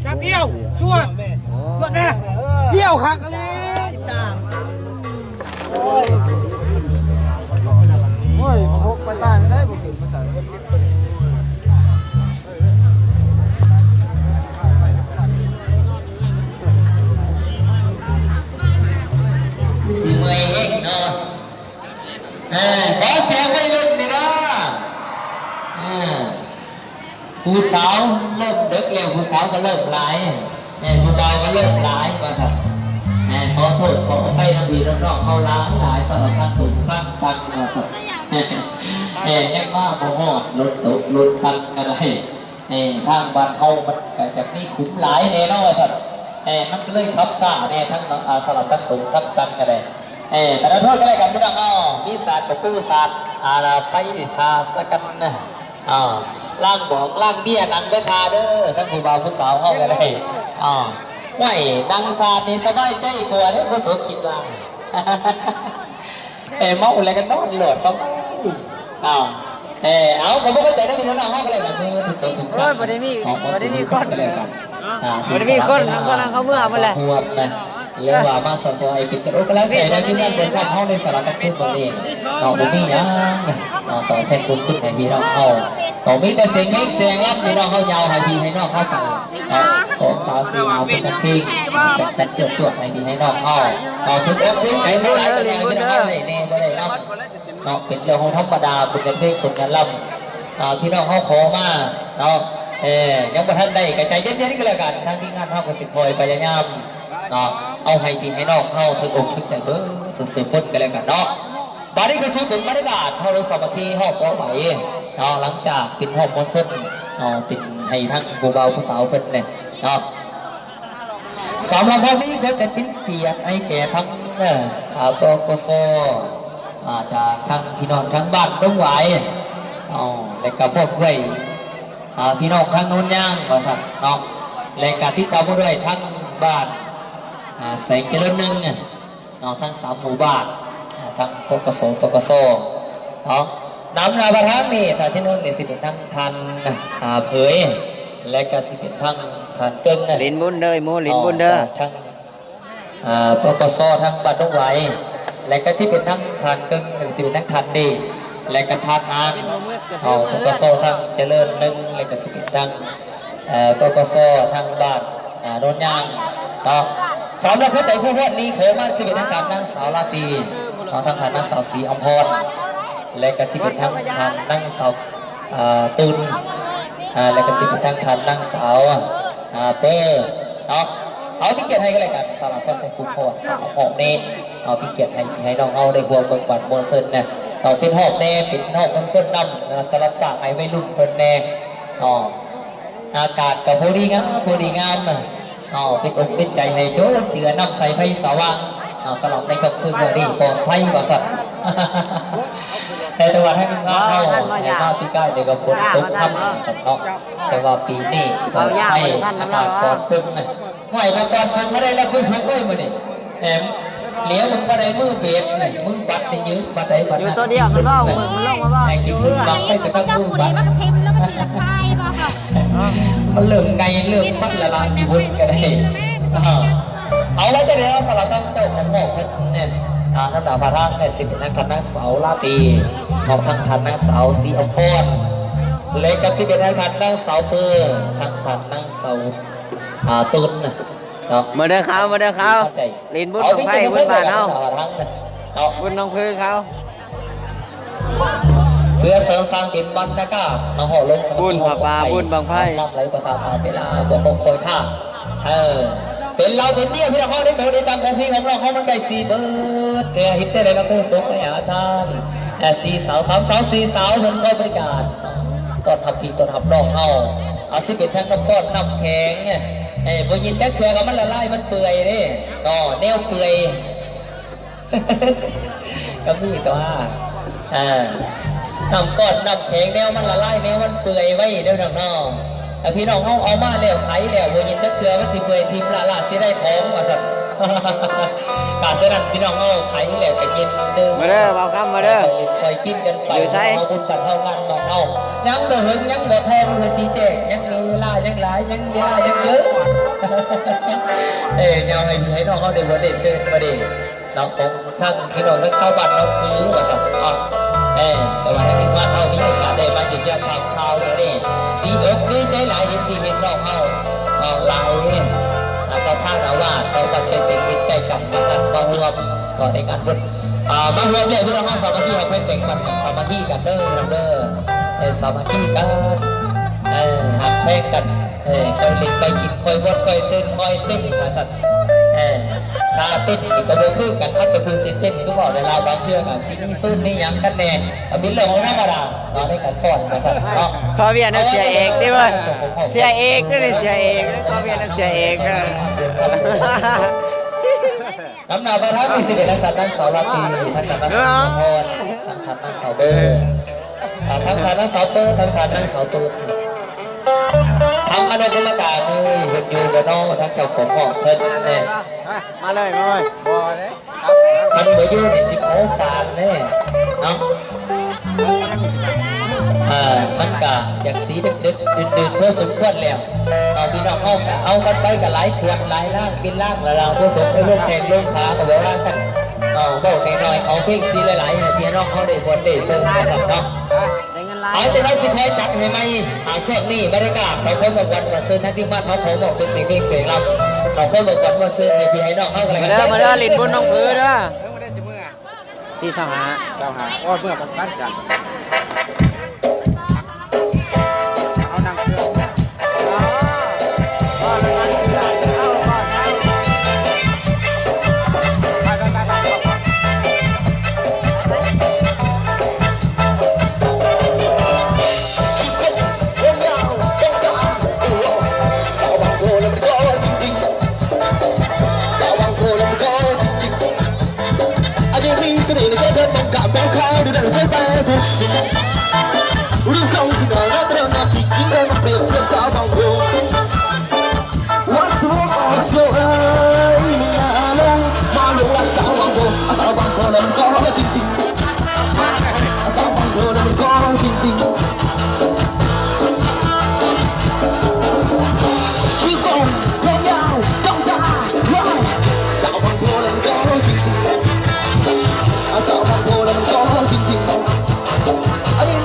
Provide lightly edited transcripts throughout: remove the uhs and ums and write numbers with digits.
จับเดี่ยวจวดจวดนะเดี่ยวหักเลยโอ้ยพกไปบ้านได้บุกภาษาสิเมย์เองเนาะขอเสียงไม่ลุ่นนี่นะผู้สาวเริ่มดึกแล้วผู้สาวก็เริ่มหลายผู้บ่าวก็เริ่มหลายว่าสัตว์ขอโทษขอให้น้ำบีน้องๆเขาล้างหลายสำหรับท่านถูกท่านตังว่าสัตว์ยังว่าโมโหลดตุลดตังอะไรทางบ้านเขามันจะมีขุมหลายแน่นอนว่าสัตว์มันก็เลยทับซ่าแน่ทั้งสำหรับท่านถูกท่านตังอะไรแต่ละโทษก็เลยกันพี่น้องมีศาสตร์กับผู้ศาสตร์ไปทาสกันนะล่างบอกล่างเบี้ยนังไปทาเด้อทั้งผู้บ่าวผู้สาวเข้าไปเลยไม่ดังศาสตร์นี่สบายใจกว่าเนี่ยผู้สมคิดว่าเมาอะไรกันนอนหลอดสบายเอาผมก็เข้าใจนะพี่น้องเข้าไปเลยกันไม่ได้มีคนเลยกันไม่ได้มีคนนั่งเขาเมื่อมาแหละเรียกว่ามาสอดปิดกระโดดกระไรใจได้ที่นั่นเป็นการเข้าในสารพัดพูดตัวเองต่อบุมียังต่อแทนคุณให้พี่น้องเข้าต่อมีแต่เสียงมิกเสียงรับพี่น้องเข้ายาวให้พี่ให้น้องเข้ากัน2 3 4เอาเป็นกันทิ้งจัดจดให้พี่ให้น้องเข้าต่อถึงถึงใจไม่ไหลตัวเองพี่น้องเข้าเลยเนี่ยก็ได้รับเป็นเรื่องของธรรมดาเป็นกันเพลงคนกันล่ำพี่น้องเข้าขอมาเนาะยังประทันได้กระจายเย็นๆก็แล้วกันทั้งที่งานเท่ากับสิบคอยพยายามเอาให้พี่ให้น้องเข้าถึงอกถึงใจเบิ้งสุดๆพ้นกันเลยกันเนาะตอนนี้ก็ชื่อเป็นบรรยากาศเขาเราสมาธิห้องก้อไหวหลังจากปิดห้องมนต์ส้นปิดให้ทั้งผู้เบาผู้สาวเพิ่นเนี่ยสำหรับวันนี้ก็จะเป็นเกียรติให้แก่ทั้งปกสจากทั้งพี่น้องทั้งบ้านดงไหวและกับพวกเพื่อนพี่น้องทั้งนู้นย่างว่าสัตว์เนาะและกับที่ตามมาด้วยทั้งบ้านแสงเจริญหนึ่งทั้ง3 หมู่บ้านทั้งปกสนำนาประทังนี่ท่านที่นึงนี่สิเป็นทั้งทันเผยและก็สิเป็นทั้งทันเกิ้งลินบุญเด้อโมลินบุญเด้อทั้งปกสทั้งบ้านดงไหวและก็ที่เป็นทั้งทันเกิ้งสิเป็นทั้งทันดีและก็ทันนานปกสทั้งเจริญหนึ่งและก็สิเป็นทั้งปกสทั้งบ้านโดนย่างสำหรับคนใจผู้พอดนี้เคยมาที่เป็นทางการนางสาวลาตีทางฐานนางสาวศรีอมพรและก็ที่เป็นทางฐานนางสาวตุลและก็ที่เป็นทางฐานนางสาวเป้เอาพิเกียรติให้กันเลยกันสำหรับคนใจผู้พอดสาวหอบเน่เอาพิเกียรติให้น้องเอาได้หัวเบิกบัตรบนเส้นเนี่ยต่อเป็นหอบเน่เป็นหอบบนเส้นนำสำหรับสาวไอ้ไม่ลุ่มเพิ่นแน่อากาศกับพอดีงามเป็นอกเป็นใจให้โจ้เจือน้ำใสไฟสว่างสลับในกับคืนวันนี้ปลอดภัยว่าสัตว์แต่จังหวัดให้มีงานเข้าในภาพที่ใกล้เด็กกับฝนตกทำสัตว์เนาะแต่ว่าปีนี้ปลอดภัยอากาศปลอดตึงไม่มาก่อนมึงไม่ได้แล้วคุณชมไว้มาเนี่ยแหมเหลียวมึงมาได้มือเบียดมึงปัดในยืดปัดได้ปัดอยู่ตัวเดียวมันล่องมึงมันล่องมาบ้างไอ้ขี้ฝุ่นบังไม่กระทั่งมือปัดมันเริ่มไงเริ่มพัดละลายขี้ฝุ่นก็ได้เอาไว้จะเดี๋ยวเราสลับทั้งเจ้าของหมอกเพิ่นเนี่ยน้ำดาวพาทางเนี่ยสิเป็นนักทันนักเสาลาตีหอบทั้งทันนักเสาสีอมพรเล็กกับสิเป็นนักทันนักเสาเปื้อทั้งทันนักเสาตุนมาเด้อเขาลินบุญของไผ่บุญบ้านเขาบุญน้องพื้นเขาเพื่อเสริมสร้างเป็นบรรยากาศมาห่อลงสมาธิบุญป่าบุญบางไผ่รับไหลประทานเวลาบอกคอยท่าเป็นเราเป็นเนี่ยพี่น้องเขาได้เกิดได้ตามของพี่ของเราเขามันได้4 เบิร์ดแกฮิตได้เลยเราก็ส่งไปหาทาง4 สาว 3 สาว 4 สาวเพิ่นคอยบริการต้อนรับพี่ต้อนรับน้องเขาสิเป็นทั้งน้ำก้อนน้ำแข็งบนยินแป๊กเถื่อกับมันละลายมันเปื่อยนี่แนวเปื่อยก็มีตัวน้ำก้อนน้ำแข็งแนวมันละลายแนวมันเปื่อยไว้เดี๋ยวน้องพี่น้องเขาเอามาแล้วไข่แล้วบนยินแป๊กเถื่อมันสิเปื่อยทิมละลาสิได้ของมาสัตว์ กาเสนันพี่น้องเอาไข่แหลกกันเย็นเดิม มาเด้อเบาคำมาเด้อ คอยกินกันไป อยู่ไส เอาบุญปัดเท่างานมาเอายังบ่หึงยังบ่แทงเลยสีแจกยังมีเวลายังหลายยังเวลายังเยอะ เงาให้น้องเขาได้บ่ได้เซิร์นมาดิน้องของทั้งพี่น้องทั้งชาวบ้านน้องคือว่าสัตว์แต่ว่าที่ว่าเขามีโอกาสได้มาอยู่ยังทางข่าวนี่ดีอกดีใจหลายเห็นที่เห็นน้องเขาหลายสถานว่าเราบัดเป็นสิ่งที่ใจกันมาสั่นมาร่วมต่อในการบุญมาร่วมเลยพี่น้องสามัคคีเขาเพ่งแบ่งปันกันสามัคคีกันเด้อสามัคคีกันหักแพงกันคอยเล่นคอยกินคอยวัดคอยเส้นคอยเต้นมาสั่นถ้าเต้นอีกก็บ่คือกันมันก็คือสิเต้นก็บอกเวลาบางเทื่อกันสิมีซุ่นนี่ยังกันแน่บินลงธรรมดาตอนในการฟ้อนมาสั่นเนาะ ขอเวียนน้ำเสียเอกดิเว้ยเสียเอกนี่เสียเอกขอเวียนน้ำเสียเอกนะ น้ำหนักประทับมีสิบเอ็ดทั้งสัตว์ทั้งเสาราตีทั้งสัตว์ทั้งเสาพรทั้งสัตว์ทั้งเสาเบอร์ทั้งสัตว์ทั้งเสาเบอร์ทั้งสัตว์ทั้งเสาตูดทำอนุกรรมการเลยเห็นอยู่บนนอทั้งเจ้าของห้องเพิ่นเนี่ย มาเลยมาเลยบอเลย คันเบอร์ยูนี่สิเขาฟานเนี่ยเนาะมันกะอยากสีดึกดื่นเพื่อสมควรแล้วพี่น้องเอากันไปกับหลายขวดหลายล่างกินล่างละเราเพื่อสมให้ลูกแทงลูกขากับว่ากันบอกหน่อยเอาเพลงสีหลายๆให้พี่น้องเขาได้บนได้เสริมกระสับเนาะเอาจะได้สิบให้จัดให้ไหมเส้นนี่บรรยากาศเราเขาบอกวันวันซื้อนั่นที่บ้านเขาบอกเป็นสิ่งที่เสียงเราเขาบอกวันวันซื้อให้พี่ให้น้องเขาอะไรกัน มาเด้อลิ้นบนน้องพื้นเด้อ ไม่ได้จะเมื่อ ที่สหา เราหาอ้อเมื่อผมตั้งกันเอานำเครื่อง อ๋อแล้วมันคืออะไรเอาก่อนนะ เสน่ห์ในใจเดินมองกาบแก้วข้าวดูดังใจแฟร์บุกรูปทรงสิ่งเหล่านั้นเรื่องนำที่ยิ่งได้มาเปรียบเทียบสาวบางโพว่าสมองออกโซ่เอ้ยน่าลงมาลงรักสาวบางโพสาวบางโพนั้นก็จริงๆสาวบางโพนั้นก็จริงๆคือก่อนแรงยาวต้องจ่ายสาวบางโพนั้นก็จริงๆสาวบางโพนั้นก็จริงๆอันนี้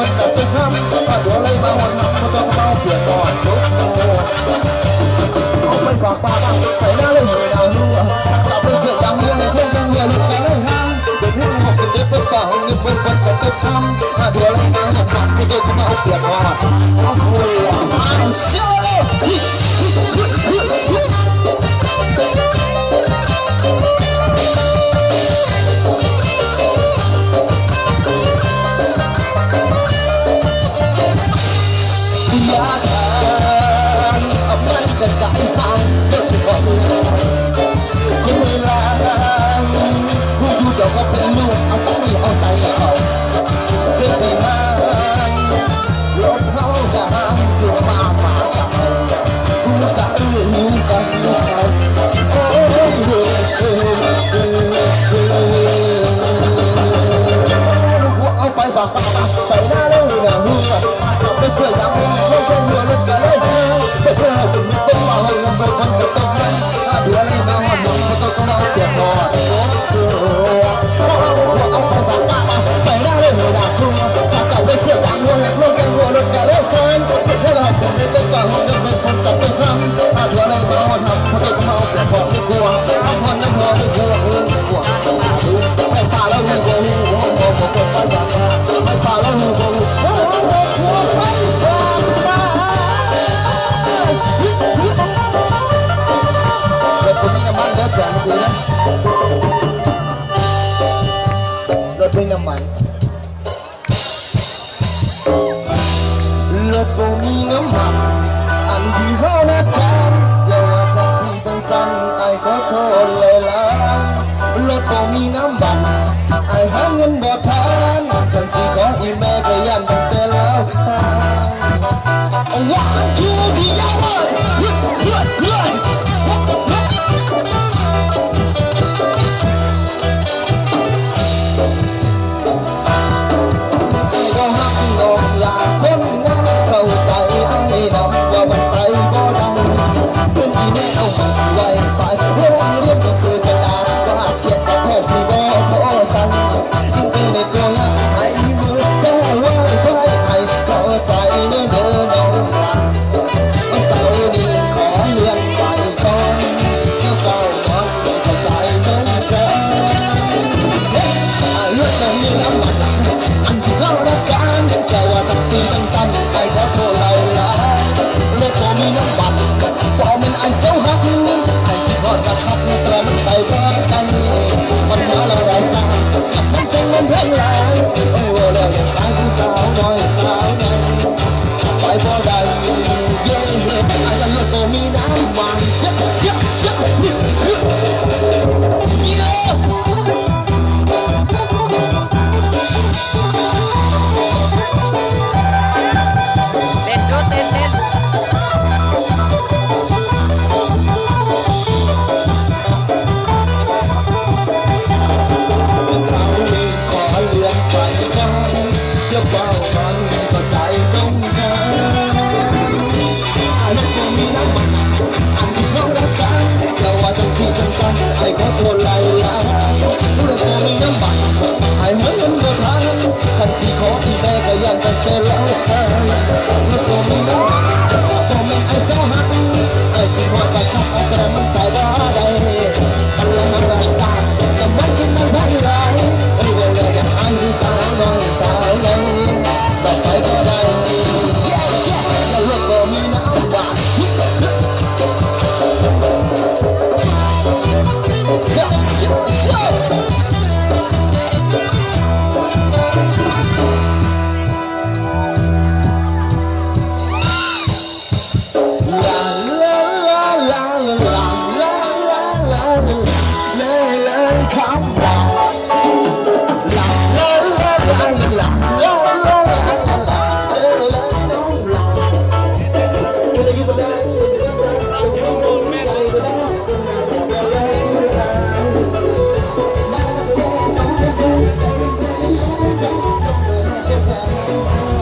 คนกับเป็นคำถ้าตัวอะไรมาวันนั้นก็ต้องเอาเปลี่ยนก่อนทุกเอาไปฝากป้าบ้างใส่หน้าเลยไม่ดาวรั่วกลับไปเสียจังเรื่องในเพื่อนกันเมียลูกแก่เลยห้างเด็กให้หกเป็นเด็กเป็นเก่าเงินเป็นคนกับเป็นคำถ้าตัวอะไรมาวันนั้นก็ต้องเอาเปลี่ยนก่อนเอาโอ้ยI'm sorry cái thang sẽ chỉ có người không người làผู้ดูเดี๋ยวก็เป็นลูกเอาต้องมีเอาใส่เอาเพื่อที่มาลบเขากันจุดมาหมากับกูกะหิวกันโอ้ยกูเอาไปฝากป้าใส่หน้าเลยนะหัวจะเสื่อยังไม่เป็นหัวเล็กกันเลยเป็นเพื่อนเป็นว่าเงินเป็นคนจะต้องนั้นดูอะไรมาหอนมันก็ต้องเอาเปรียบหน่อยเอาไปฝากป้าใส่หน้าเลยนะหัวถ้าเก่าไปเสื่อยังหัวเล็กกันหัวเล็กกันเลยกันเป็นเพื่อนเราเป็นว่าเงินเป็นคนจะต้องนั้นดูอะไรมาหอนมันก็ต้องเอาเปรียบหน่อยไม่กลัวเอาพอนน้ำหัวไม่กลัวกลัวไม่ตาแล้วไม่กลัวผมคนไปฝากไม่ตาแล้วไม่กลัวรถมีน้ำมันรถบ่มีน้ำมันอันที่เฮานัดกันอย่าว่าแท็กซี่จังสันไอ้ขอโทษเลยล่ะรถบ่มีน้ำมันไอ้หาเงินบ่ทันกันสิขออีแม่ก็ยันตั้งแต่แล้ววันทูที่ยาว